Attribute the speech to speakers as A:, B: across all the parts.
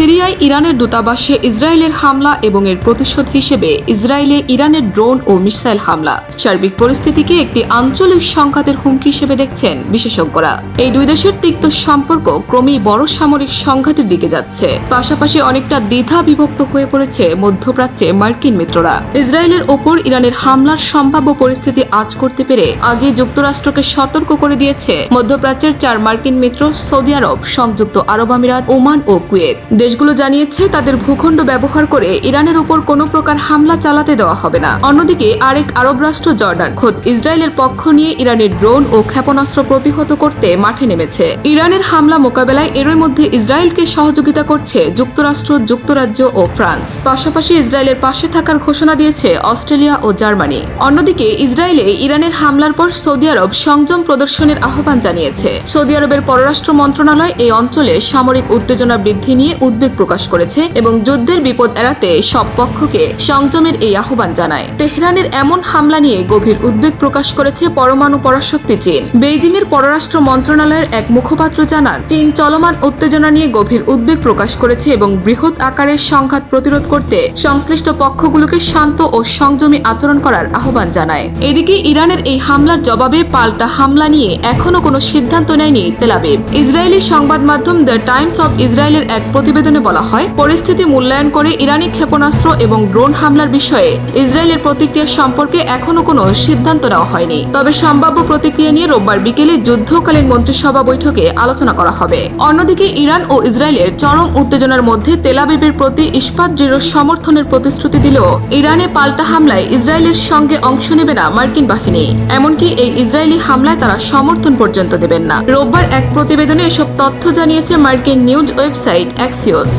A: সিরিয়ায় ইরানের দূতাবাসে ইসরায়েলের হামলা এবং এর প্রতিশোধ হিসেবে ইসরায়েলে ইরানের ড্রোন ও মিসাইল হামলা সার্বিক পরিস্থিতিকে একটি আঞ্চলিক সংঘাতের হুমকি হিসেবে দেখছেন বিশেষজ্ঞরা। এই দুই দেশের তিক্ত সম্পর্ক ক্রমেই বড় সামরিক সংঘাতের দিকে যাচ্ছে। পাশাপাশি অনেকটা দ্বিধা বিভক্ত হয়ে পড়েছে মধ্যপ্রাচ্যে মার্কিন মিত্ররা। ইসরায়েলের ওপর ইরানের হামলার সম্ভাব্য পরিস্থিতি আঁচ করতে পেরে আগে যুক্তরাষ্ট্রকে সতর্ক করে দিয়েছে মধ্যপ্রাচ্যের 4 মার্কিন মিত্র সৌদি আরব, সংযুক্ত আরব আমিরাত, ওমান ও কুয়েত। দেশগুলো জানিয়েছে তাদের ভূখণ্ড ব্যবহার করে ইরানের উপর কোনো প্রকার হামলা চালাতে দেওয়া হবে না। অন্যদিকে আরেক আরব রাষ্ট্র জর্ডান খোদ ইসরায়েলের পক্ষ নিয়ে ইরানের ড্রোন ও ক্ষেপণাস্ত্র প্রতিহত করতে মাঠে নেমেছে। ইরানের হামলা মোকাবেলায় এরই মধ্যে ইসরায়েলকে সহযোগিতা করছে যুক্তরাষ্ট্র, যুক্তরাজ্য ও ফ্রান্স। পাশাপাশি ইসরায়েলের পাশে থাকার ঘোষণা দিয়েছে অস্ট্রেলিয়া ও জার্মানি। অন্যদিকে ইসরায়েলে ইরানের হামলার পর সৌদি আরব সংযম প্রদর্শনের আহ্বান জানিয়েছে। সৌদি আরবের পররাষ্ট্র মন্ত্রণালয় এই অঞ্চলে সামরিক উত্তেজনা বৃদ্ধি নিয়ে উদ্বেগ প্রকাশ করেছে এবং যুদ্ধের বিপদ এড়াতে সব পক্ষকে সংযমের এই আহ্বান জানায়। তেহরানের এমন হামলা নিয়ে গভীর উদ্বেগ প্রকাশ করেছে পরমাণু পরাশক্তি চীন। বেইজিং এর পররাষ্ট্র মন্ত্রণালয়ের এক মুখপাত্র জানান, চীন চলমান উত্তেজনা নিয়ে গভীর উদ্বেগ প্রকাশ করেছে এবং বৃহৎ আকারের সংঘাত প্রতিরোধ করতে সংশ্লিষ্ট পক্ষগুলোকে শান্ত ও সংযমী আচরণ করার আহ্বান জানায়। এদিকে ইরানের এই হামলার জবাবে পাল্টা হামলা নিয়ে এখনো কোনো সিদ্ধান্ত নেয়নি তেল আবিব। ইসরায়েলি সংবাদ মাধ্যম দ্য টাইমস অব ইসরায়েলের এক প্রতিবেদনে বলা হয়, পরিস্থিতি মূল্যায়ন করে ইরানি ক্ষেপণাস্ত্র এবং ড্রোন হামলার বিষয়ে ইসরায়েলের প্রতিক্রিয়া সম্পর্কে এখনো কোনো সিদ্ধান্ত নেওয়া হয়নি। তবে সম্ভাব্য প্রতিক্রিয়া নিয়ে রোববার বিকেলে যুদ্ধকালীন মন্ত্রিসভা বৈঠকে আলোচনা করা হবে। অন্যদিকে ইরান ও ইসরায়েলের চরম উত্তেজনার মধ্যে তেল আবিবের প্রতি ইস্পাত দৃঢ় সমর্থনের প্রতিশ্রুতি দিলেও ইরানে পাল্টা হামলায় ইসরায়েলের সঙ্গে অংশ নেবে না মার্কিন বাহিনী। এমনকি এই ইসরায়েলি হামলায় তারা সমর্থন পর্যন্ত দেবেন না। রোববার এক প্রতিবেদনে এসব তথ্য জানিয়েছে মার্কিন নিউজ ওয়েবসাইট অ্যাক্সিওস।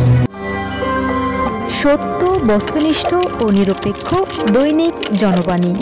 B: সত্য, বস্তুনিষ্ঠ ও নিরপেক্ষ দৈনিক জনবাণী।